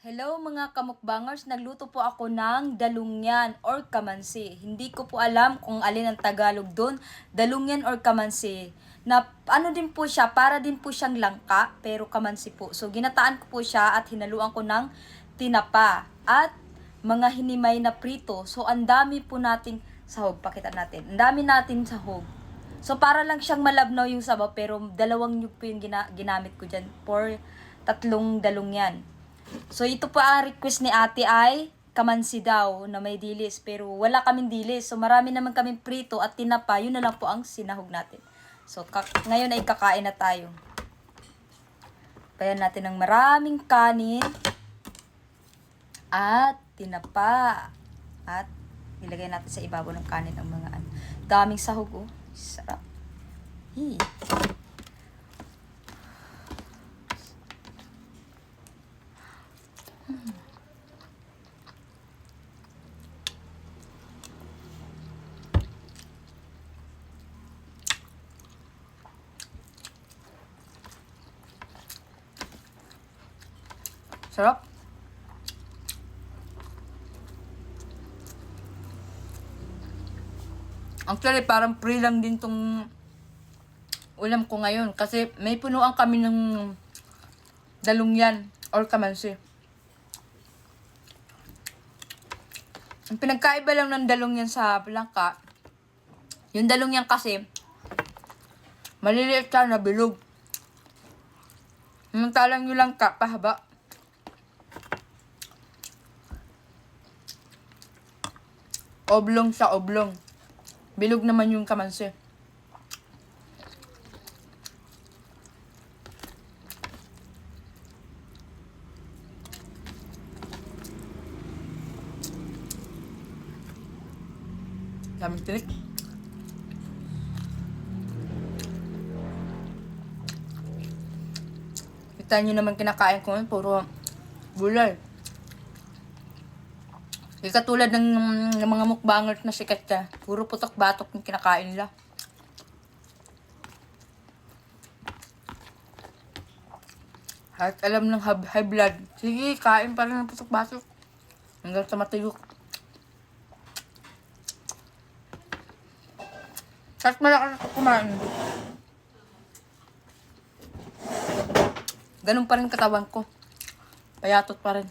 Hello mga kamukbangers, nagluto po ako ng dalungyan or kamansi. Hindi ko po alam kung alin ang Tagalog doon, dalungyan or kamansi. Na ano din po siya, para din po siyang langka, pero kamansi po. So ginataan ko po siya at hinaluan ko ng tinapa at mga hinimay na prito. So ang dami po nating sahog, pakita natin. Ang dami natin sahog. So para lang siyang malabnaw yung sabaw, pero dalawang nyug po yung ginamit ko dyan for tatlong dalungyan. So ito po ang request ni ate ay kamansi daw na may dilis. Pero wala kaming dilis. So marami naman kaming prito at tinapa. Yun na lang po ang sinahog natin. So ngayon ay kakain na tayo. Payan natin ng maraming kanin. At tinapa. At ilagay natin sa ibabaw ng kanin ang mga ano. Daming sahog oh. Sarap. Hii. Sarap. Actually, parang free lang din tong ulam ko ngayon. Kasi may punuan kami ng dalungyan or kamansi. Ang pinagkaiba lang ng dalungyan sa langka, yung dalungyan kasi, maliliit siya na bilog. Samantalang yung langka, pahaba. Oblong sa oblong. Bilog naman yung kamansi. Daming tinik. Kita nyo naman kinakain ko yun, puro gulay. Hindi katulad ng mga mukbangers na sikat siya. Puro putok-batok yung kinakain nila. Kahit alam ng high blood, sige, kain pa rin ng putok-batok. Hanggang sa matuyok. Kahit malakas ako kumain. Ganun pa rin katawan ko. Payatot pa rin.